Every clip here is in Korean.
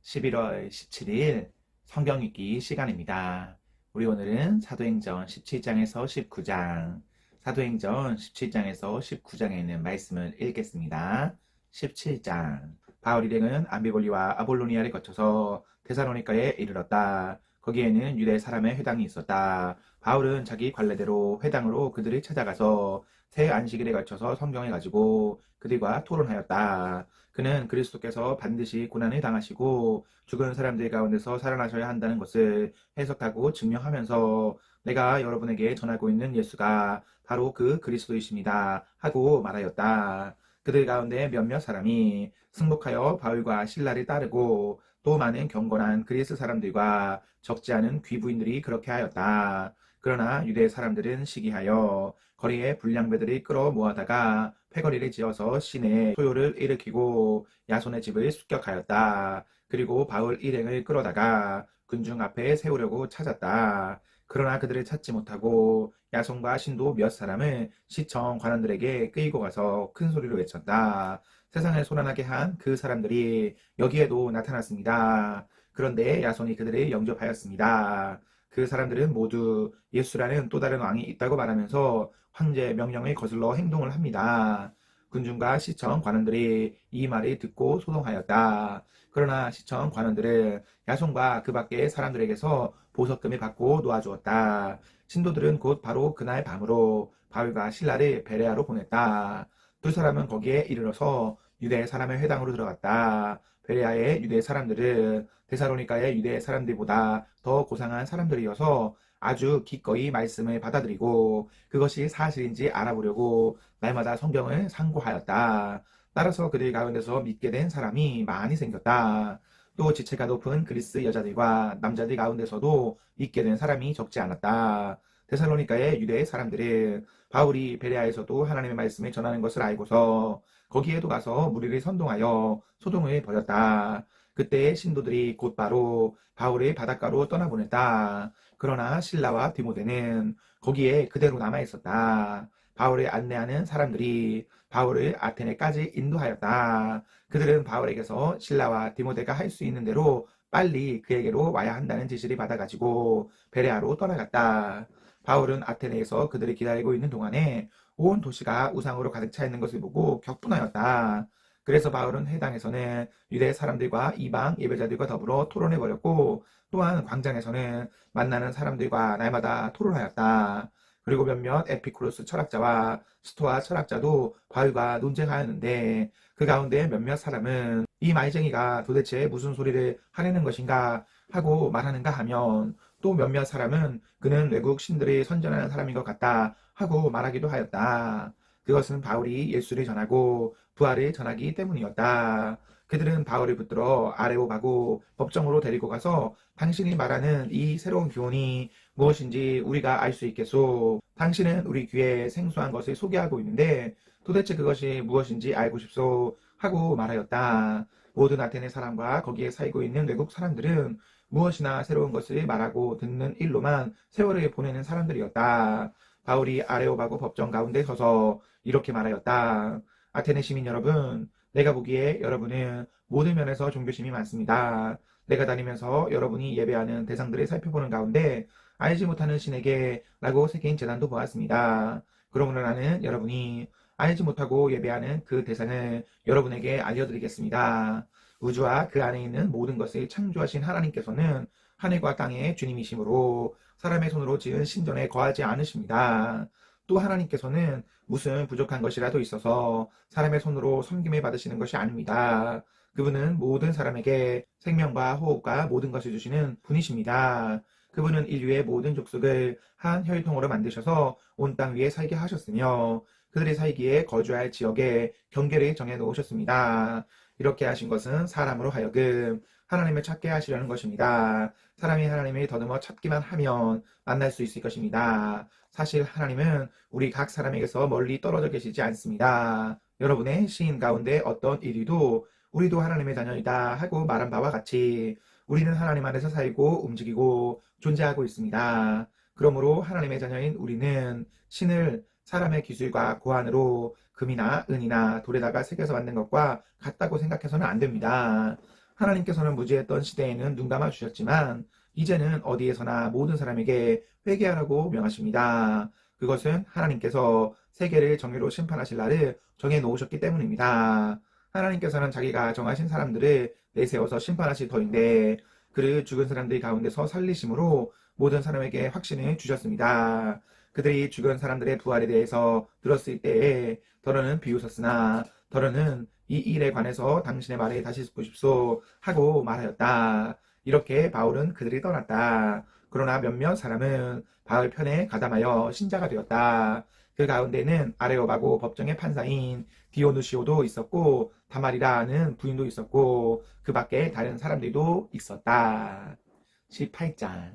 11월 17일 성경 읽기 시간입니다. 우리 오늘은 사도행전 17장에서 19장, 사도행전 17장에서 19장에 있는 말씀을 읽겠습니다. 17장. 바울 일행은 암비볼리와 아볼로니아를 거쳐서 데살로니가에 이르렀다. 거기에는 유대 사람의 회당이 있었다. 바울은 자기 관례대로 회당으로 그들을 찾아가서 새 안식일에 걸쳐서 성경을 가지고 그들과 토론하였다. 그는 그리스도께서 반드시 고난을 당하시고 죽은 사람들 가운데서 살아나셔야 한다는 것을 해석하고 증명하면서 내가 여러분에게 전하고 있는 예수가 바로 그 그리스도이십니다 하고 말하였다. 그들 가운데 몇몇 사람이 승복하여 바울과 신라를 따르고 또 많은 경건한 그리스 사람들과 적지 않은 귀부인들이 그렇게 하였다. 그러나 유대 사람들은 시기하여 거리에 불량배들이 끌어 모아다가 패거리를 지어서 시내에 소요를 일으키고 야손의 집을 습격하였다. 그리고 바울 일행을 끌어다가 군중 앞에 세우려고 찾았다. 그러나 그들을 찾지 못하고 야손과 신도 몇 사람을 시청 관원들에게 끌고 가서 큰 소리로 외쳤다. 세상을 소란하게 한 그 사람들이 여기에도 나타났습니다. 그런데 야손이 그들을 영접하였습니다. 그 사람들은 모두 예수라는 또 다른 왕이 있다고 말하면서 황제의 명령을 거슬러 행동을 합니다. 군중과 시청 관원들이 이 말을 듣고 소동하였다. 그러나 시청 관원들은 야손과 그 밖의 사람들에게서 보석금을 받고 놓아주었다. 신도들은 곧 바로 그날 밤으로 바울과 신라를 베레아로 보냈다. 두 사람은 거기에 이르러서 유대 사람의 회당으로 들어갔다. 베레아의 유대 사람들은 데살로니가의 유대 사람들보다 더 고상한 사람들이어서 아주 기꺼이 말씀을 받아들이고 그것이 사실인지 알아보려고 날마다 성경을 상고하였다. 따라서 그들 가운데서 믿게 된 사람이 많이 생겼다. 또 지체가 높은 그리스 여자들과 남자들 가운데서도 믿게 된 사람이 적지 않았다. 데살로니가의 유대 사람들은 바울이 베레아에서도 하나님의 말씀을 전하는 것을 알고서 거기에도 가서 무리를 선동하여 소동을 벌였다. 그때 신도들이 곧바로 바울을 바닷가로 떠나보냈다. 그러나 신라와 디모데는 거기에 그대로 남아 있었다. 바울을 안내하는 사람들이 바울을 아테네까지 인도하였다. 그들은 바울에게서 신라와 디모데가 할 수 있는 대로 빨리 그에게로 와야 한다는 지시를 받아가지고 베레아로 떠나갔다. 바울은 아테네에서 그들을 기다리고 있는 동안에 온 도시가 우상으로 가득 차 있는 것을 보고 격분하였다. 그래서 바울은 회당에서는 유대 사람들과 이방 예배자들과 더불어 토론해 버렸고 또한 광장에서는 만나는 사람들과 날마다 토론하였다. 그리고 몇몇 에피쿠로스 철학자와 스토아 철학자도 바울과 논쟁하였는데 그 가운데 몇몇 사람은 이 말쟁이가 도대체 무슨 소리를 하려는 것인가 하고 말하는가 하면 또 몇몇 사람은 그는 외국 신들이 선전하는 사람인 것 같다 하고 말하기도 하였다. 그것은 바울이 예수를 전하고 부활을 전하기 때문이었다. 그들은 바울을 붙들어 아레오가고 법정으로 데리고 가서 당신이 말하는 이 새로운 교훈이 무엇인지 우리가 알 수 있겠소. 당신은 우리 귀에 생소한 것을 소개하고 있는데 도대체 그것이 무엇인지 알고 싶소 하고 말하였다. 모든 아테네 사람과 거기에 살고 있는 외국 사람들은 무엇이나 새로운 것을 말하고 듣는 일로만 세월을 보내는 사람들이었다. 바울이 아레오바고 법정 가운데 서서 이렇게 말하였다. 아테네 시민 여러분, 내가 보기에 여러분은 모든 면에서 종교심이 많습니다. 내가 다니면서 여러분이 예배하는 대상들을 살펴보는 가운데 알지 못하는 신에게 라고 새긴 제단도 보았습니다. 그러므로 나는 여러분이 알지 못하고 예배하는 그 대상을 여러분에게 알려드리겠습니다. 우주와 그 안에 있는 모든 것을 창조하신 하나님께서는 하늘과 땅의 주님이시므로 사람의 손으로 지은 신전에 거하지 않으십니다. 또 하나님께서는 무슨 부족한 것이라도 있어서 사람의 손으로 섬김을 받으시는 것이 아닙니다. 그분은 모든 사람에게 생명과 호흡과 모든 것을 주시는 분이십니다. 그분은 인류의 모든 족속을 한 혈통으로 만드셔서 온 땅 위에 살게 하셨으며 그들이 살기에 거주할 지역에 경계를 정해 놓으셨습니다. 이렇게 하신 것은 사람으로 하여금 하나님을 찾게 하시려는 것입니다. 사람이 하나님을 더듬어 찾기만 하면 만날 수 있을 것입니다. 사실 하나님은 우리 각 사람에게서 멀리 떨어져 계시지 않습니다. 여러분의 시인 가운데 어떤 이리도 우리도 하나님의 자녀이다 하고 말한 바와 같이 우리는 하나님 안에서 살고 움직이고 존재하고 있습니다. 그러므로 하나님의 자녀인 우리는 신을 사람의 기술과 고안으로 금이나 은이나 돌에다가 새겨서 만든 것과 같다고 생각해서는 안 됩니다. 하나님께서는 무지했던 시대에는 눈 감아 주셨지만 이제는 어디에서나 모든 사람에게 회개하라고 명하십니다. 그것은 하나님께서 세계를 정의로 심판하실 날을 정해 놓으셨기 때문입니다. 하나님께서는 자기가 정하신 사람들을 내세워서 심판하실 터인데 그를 죽은 사람들 가운데서 살리심으로 모든 사람에게 확신을 주셨습니다. 그들이 죽은 사람들의 부활에 대해서 들었을 때에 더러는 비웃었으나 더러는 이 일에 관해서 당신의 말에 다시 듣고 싶소 하고 말하였다. 이렇게 바울은 그들이 떠났다. 그러나 몇몇 사람은 바울 편에 가담하여 신자가 되었다. 그 가운데는 아레오바고 법정의 판사인 디오누시오도 있었고 다말이라는 부인도 있었고 그 밖에 다른 사람들도 있었다. 18장.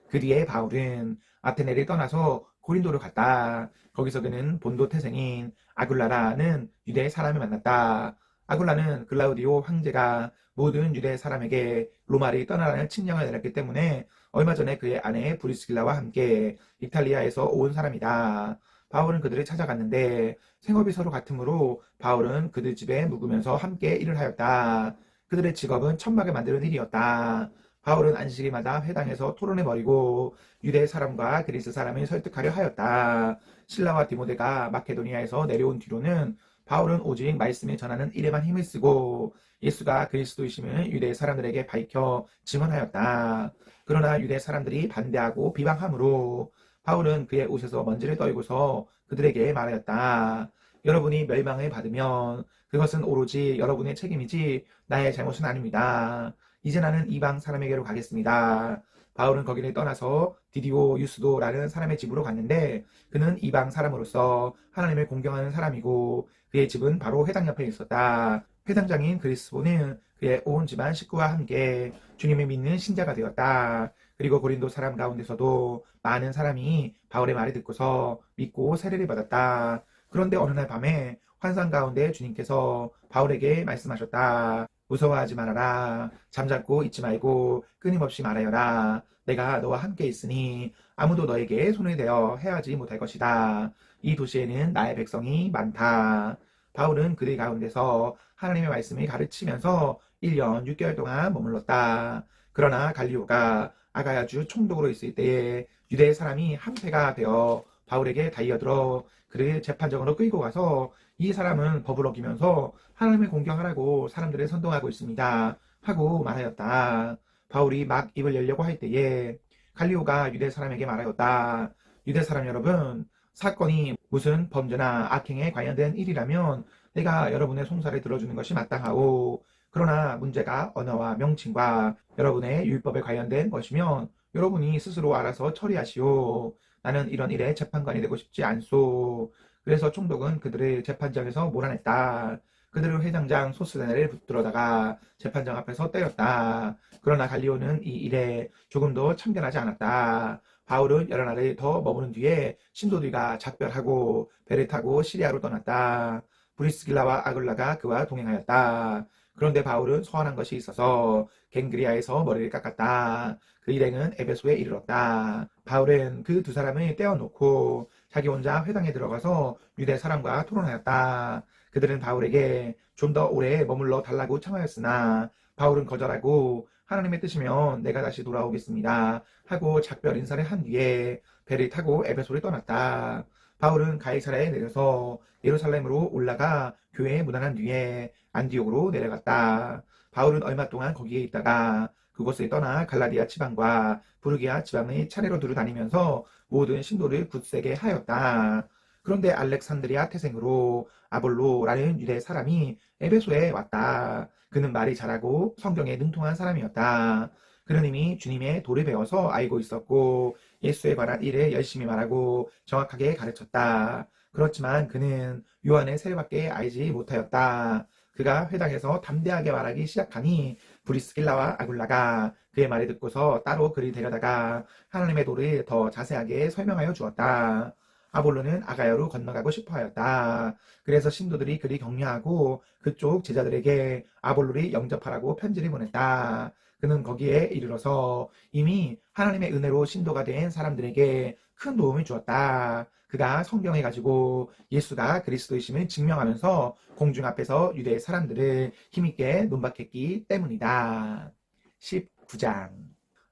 그 뒤에 바울은 아테네를 떠나서 고린도로 갔다. 거기서 그는 본도 태생인 아굴라라는 유대 사람을 만났다. 아굴라는 글라우디오 황제가 모든 유대 사람에게 로마를 떠나라는 칙령을 내렸기 때문에 얼마 전에 그의 아내 브리스길라와 함께 이탈리아에서 온 사람이다. 바울은 그들을 찾아갔는데 생업이 서로 같으므로 바울은 그들 집에 묵으면서 함께 일을 하였다. 그들의 직업은 천막을 만드는 일이었다. 바울은 안식일마다 회당에서 토론해 버리고 유대 사람과 그리스 사람을 설득하려 하였다. 실라와 디모데가 마케도니아에서 내려온 뒤로는 바울은 오직 말씀을 전하는 일에만 힘을 쓰고 예수가 그리스도이심을 유대 사람들에게 밝혀 증언하였다. 그러나 유대 사람들이 반대하고 비방함으로 바울은 그의 옷에서 먼지를 떨고서 그들에게 말하였다. 여러분이 멸망을 받으면 그것은 오로지 여러분의 책임이지 나의 잘못은 아닙니다. 이제 나는 이방 사람에게로 가겠습니다. 바울은 거기를 떠나서 디디오 유스도라는 사람의 집으로 갔는데 그는 이방 사람으로서 하나님을 공경하는 사람이고 그의 집은 바로 회당 옆에 있었다. 회당장인 그리스보는 그의 온 집안 식구와 함께 주님을 믿는 신자가 되었다. 그리고 고린도 사람 가운데서도 많은 사람이 바울의 말을 듣고서 믿고 세례를 받았다. 그런데 어느 날 밤에 환상 가운데 주님께서 바울에게 말씀하셨다. 무서워하지 말아라. 잠자고 있지 말고 끊임없이 말하여라. 내가 너와 함께 있으니 아무도 너에게 손을 대어 해하지 못할 것이다. 이 도시에는 나의 백성이 많다. 바울은 그들 가운데서 하나님의 말씀을 가르치면서 1년 6개월 동안 머물렀다. 그러나 갈리오가 아가야주 총독으로 있을 때에 유대 사람이 한패가 되어 바울에게 달려들어 그를 재판정으로 끌고 가서 이 사람은 법을 어기면서 하나님을 공경하라고 사람들을 선동하고 있습니다. 하고 말하였다. 바울이 막 입을 열려고 할 때에 갈리오가 유대 사람에게 말하였다. 유대 사람 여러분, 사건이 무슨 범죄나 악행에 관련된 일이라면 내가 여러분의 송사를 들어주는 것이 마땅하오. 그러나 문제가 언어와 명칭과 여러분의 율법에 관련된 것이면 여러분이 스스로 알아서 처리하시오. 나는 이런 일에 재판관이 되고 싶지 않소. 그래서 총독은 그들을 재판장에서 몰아냈다. 그들을 회장장 소스데네를 붙들어다가 재판장 앞에서 때렸다. 그러나 갈리오는 이 일에 조금도 참견하지 않았다. 바울은 여러 날을 더 머무른 뒤에 신도들과 작별하고 배를 타고 시리아로 떠났다. 브리스길라와 아굴라가 그와 동행하였다. 그런데 바울은 소원한 것이 있어서 갱그리아에서 머리를 깎았다. 그 일행은 에베소에 이르렀다. 바울은 그 두 사람을 떼어놓고 자기 혼자 회당에 들어가서 유대 사람과 토론하였다. 그들은 바울에게 좀 더 오래 머물러 달라고 청하였으나 바울은 거절하고 하나님의 뜻이면 내가 다시 돌아오겠습니다 하고 작별 인사를 한 뒤에 배를 타고 에베소를 떠났다. 바울은 가이사랴에 내려서 예루살렘으로 올라가 교회에 무난한 뒤에 안디옥으로 내려갔다. 바울은 얼마 동안 거기에 있다가 그곳을 떠나 갈라디아 지방과 부르기아 지방의 차례로 두루 다니면서 모든 신도를 굳세게 하였다. 그런데 알렉산드리아 태생으로 아볼로라는 유대 사람이 에베소에 왔다. 그는 말이 잘하고 성경에 능통한 사람이었다. 그는 이미 주님의 도를 배워서 알고 있었고 예수에 관한 일을 열심히 말하고 정확하게 가르쳤다. 그렇지만 그는 요한의 세례밖에 알지 못하였다. 그가 회당에서 담대하게 말하기 시작하니 브리스길라와 아굴라가 그의 말을 듣고서 따로 그를 데려다가 하나님의 도를 더 자세하게 설명하여 주었다. 아볼로는 아가야로 건너가고 싶어 하였다. 그래서 신도들이 그리 격려하고 그쪽 제자들에게 아볼로를 영접하라고 편지를 보냈다. 그는 거기에 이르러서 이미 하나님의 은혜로 신도가 된 사람들에게 큰 도움을 주었다. 그가 성경에 가지고 예수가 그리스도이심을 증명하면서 공중 앞에서 유대 사람들을 힘있게 논박했기 때문이다. 19장.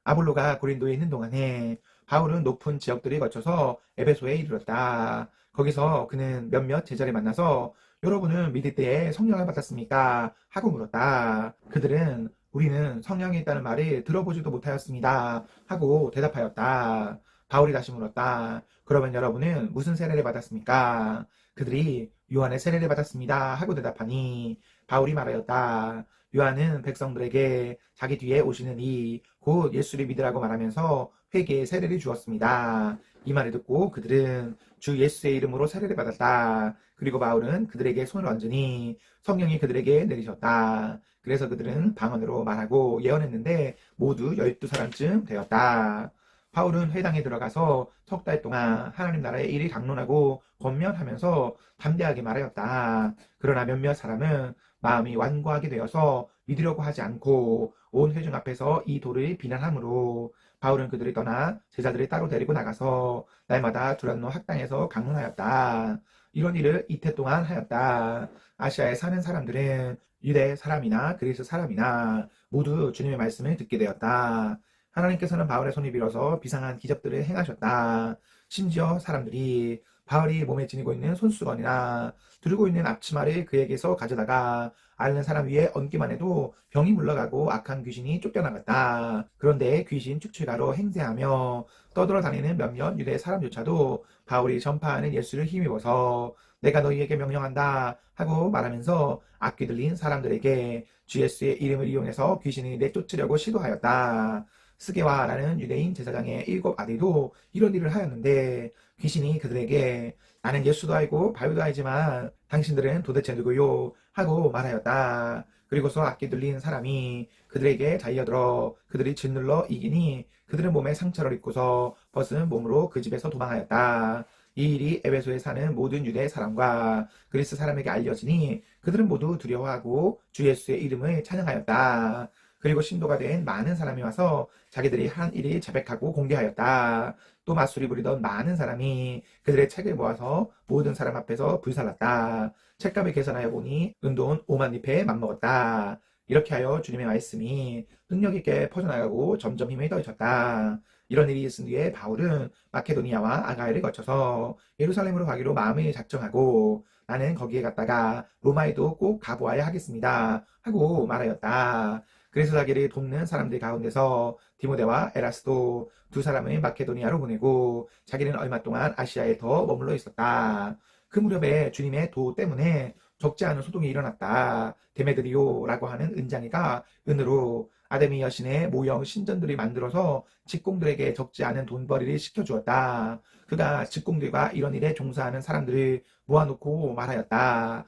아볼로가 고린도에 있는 동안에 바울은 높은 지역들을 거쳐서 에베소에 이르렀다. 거기서 그는 몇몇 제자를 만나서 여러분은 믿을 때에 성령을 받았습니까? 하고 물었다. 그들은 우리는 성령이 있다는 말을 들어보지도 못하였습니다. 하고 대답하였다. 바울이 다시 물었다. 그러면 여러분은 무슨 세례를 받았습니까? 그들이 요한의 세례를 받았습니다. 하고 대답하니 바울이 말하였다. 요한은 백성들에게 자기 뒤에 오시는 이 곧 예수를 믿으라고 말하면서 회개의 세례를 주었습니다. 이 말을 듣고 그들은 주 예수의 이름으로 세례를 받았다. 그리고 바울은 그들에게 손을 얹으니 성령이 그들에게 내리셨다. 그래서 그들은 방언으로 말하고 예언했는데 모두 12사람쯤 되었다. 바울은 회당에 들어가서 석 달 동안 하나님 나라의 일을 강론하고 권면하면서 담대하게 말하였다. 그러나 몇몇 사람은 마음이 완고하게 되어서 믿으려고 하지 않고 온 회중 앞에서 이 도를 비난하므로 바울은 그들을 떠나 제자들을 따로 데리고 나가서 날마다 두란노 학당에서 강론하였다. 이런 일을 이태 동안 하였다. 아시아에 사는 사람들은 유대 사람이나 그리스 사람이나 모두 주님의 말씀을 듣게 되었다. 하나님께서는 바울의 손을 빌어서 비상한 기적들을 행하셨다. 심지어 사람들이 바울이 몸에 지니고 있는 손수건이나 들고 있는 앞치마를 그에게서 가져다가 앓는 사람 위에 얹기만 해도 병이 물러가고 악한 귀신이 쫓겨나갔다. 그런데 귀신 축출가로 행세하며 떠돌아 다니는 몇몇 유대 사람조차도 바울이 전파하는 예수를 힘입어서 내가 너희에게 명령한다 하고 말하면서 악귀 들린 사람들에게 주 예수의 이름을 이용해서 귀신이 내쫓으려고 시도하였다. 스게와라는 유대인 제사장의 7 아들도 이런 일을 하였는데 귀신이 그들에게 나는 예수도 알고 바울도 알지만 당신들은 도대체 누구요? 하고 말하였다. 그리고서 악기 들린 사람이 그들에게 달려들어 그들이 짓눌러 이기니 그들은 몸에 상처를 입고서 벗은 몸으로 그 집에서 도망하였다. 이 일이 에베소에 사는 모든 유대 사람과 그리스 사람에게 알려지니 그들은 모두 두려워하고 주 예수의 이름을 찬양하였다. 그리고 신도가 된 많은 사람이 와서 자기들이 한 일이 자백하고 공개하였다. 또 맞술이 부리던 많은 사람이 그들의 책을 모아서 모든 사람 앞에서 불살랐다. 책값을 계산하여 보니 은돈 5만 리페에 맞먹었다. 이렇게 하여 주님의 말씀이 능력 있게 퍼져나가고 점점 힘을 더해졌다. 이런 일이 있은 뒤에 바울은 마케도니아와 아가야를 거쳐서 예루살렘으로 가기로 마음을 작정하고 나는 거기에 갔다가 로마에도 꼭 가보아야 하겠습니다. 하고 말하였다. 그래서 자기를 돕는 사람들 가운데서 디모데와 에라스도 2사람을 마케도니아로 보내고 자기는 얼마 동안 아시아에 더 머물러 있었다. 그 무렵에 주님의 도 때문에 적지 않은 소동이 일어났다. 데메드리오라고 하는 은장이가 은으로 아데미 여신의 모형 신전들을 만들어서 직공들에게 적지 않은 돈벌이를 시켜주었다. 그가 직공들과 이런 일에 종사하는 사람들을 모아놓고 말하였다.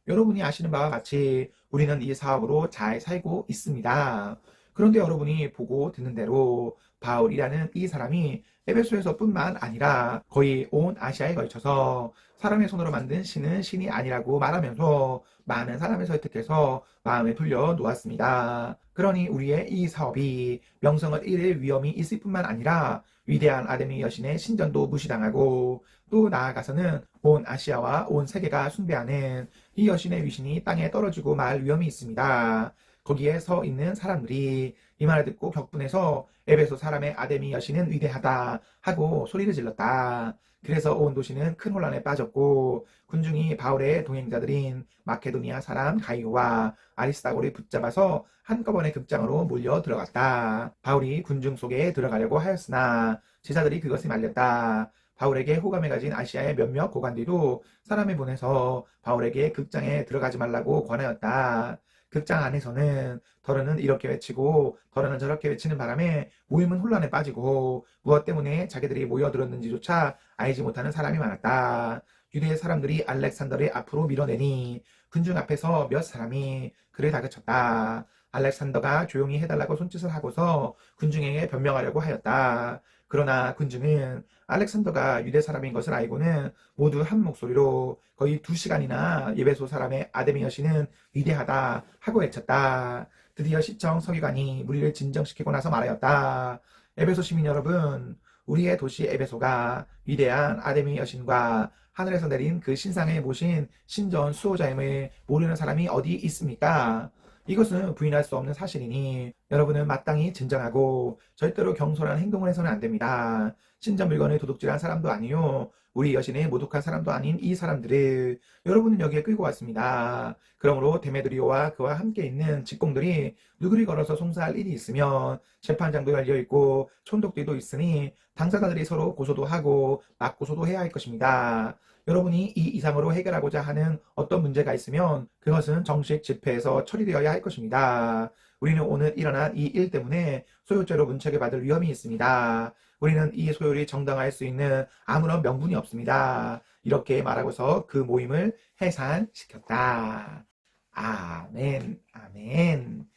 여러분이 아시는 바와 같이 우리는 이 사업으로 잘 살고 있습니다. 그런데 여러분이 보고 듣는 대로 바울이라는 이 사람이 에베소에서뿐만 아니라 거의 온 아시아에 걸쳐서 사람의 손으로 만든 신은 신이 아니라고 말하면서 많은 사람을 설득해서 마음에 풀려 놓았습니다. 그러니 우리의 이 사업이 명성을 잃을 위험이 있을 뿐만 아니라 위대한 아데미 여신의 신전도 무시당하고 또 나아가서는 온 아시아와 온 세계가 숭배하는 이 여신의 위신이 땅에 떨어지고 말 위험이 있습니다. 거기에 서 있는 사람들이 이 말을 듣고 격분해서 에베소 사람의 아데미 여신은 위대하다 하고 소리를 질렀다. 그래서 온 도시는 큰 혼란에 빠졌고 군중이 바울의 동행자들인 마케도니아 사람 가이오와 아리스다고를 붙잡아서 한꺼번에 극장으로 몰려 들어갔다. 바울이 군중 속에 들어가려고 하였으나 제자들이 그것을 말렸다. 바울에게 호감을 가진 아시아의 몇몇 고관들도 사람을 보내서 바울에게 극장에 들어가지 말라고 권하였다. 극장 안에서는 더러는 이렇게 외치고 더러는 저렇게 외치는 바람에 모임은 혼란에 빠지고 무엇 때문에 자기들이 모여들었는지조차 알지 못하는 사람이 많았다. 유대의 사람들이 알렉산더를 앞으로 밀어내니 군중 앞에서 몇 사람이 그를 다그쳤다. 알렉산더가 조용히 해달라고 손짓을 하고서 군중에게 변명하려고 하였다. 그러나 군중은 알렉산더가 유대 사람인 것을 알고는 모두 한 목소리로 거의 2시간이나 예배소 사람의 아데미 여신은 위대하다 하고 외쳤다. 드디어 시청 서기관이 무리를 진정시키고 나서 말하였다. 에베소 시민 여러분, 우리의 도시 에베소가 위대한 아데미 여신과 하늘에서 내린 그 신상에 모신 신전 수호자임을 모르는 사람이 어디 있습니까? 이것은 부인할 수 없는 사실이니 여러분은 마땅히 진정하고 절대로 경솔한 행동을 해서는 안 됩니다. 신전 물건을 도둑질한 사람도 아니요, 우리 여신을 모독한 사람도 아닌 이 사람들을 여러분은 여기에 끌고 왔습니다. 그러므로 데메드리오와 그와 함께 있는 직공들이 누구를 걸어서 송사할 일이 있으면 재판장도 열려있고 촌독들도 있으니 당사자들이 서로 고소도 하고 맞고소도 해야 할 것입니다. 여러분이 이 이상으로 해결하고자 하는 어떤 문제가 있으면 그것은 정식 집회에서 처리되어야 할 것입니다. 우리는 오늘 일어난 이 일 때문에 소유죄로 문책을 받을 위험이 있습니다. 우리는 이 소유를 정당화할 수 있는 아무런 명분이 없습니다. 이렇게 말하고서 그 모임을 해산시켰다. 아멘, 아멘.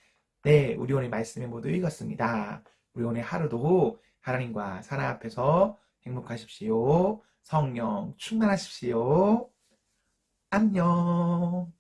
네, 우리 오늘 말씀을 모두 읽었습니다. 우리 오늘 하루도 하나님과 사랑 앞에서 행복하십시오. 성령 충만하십시오. 안녕.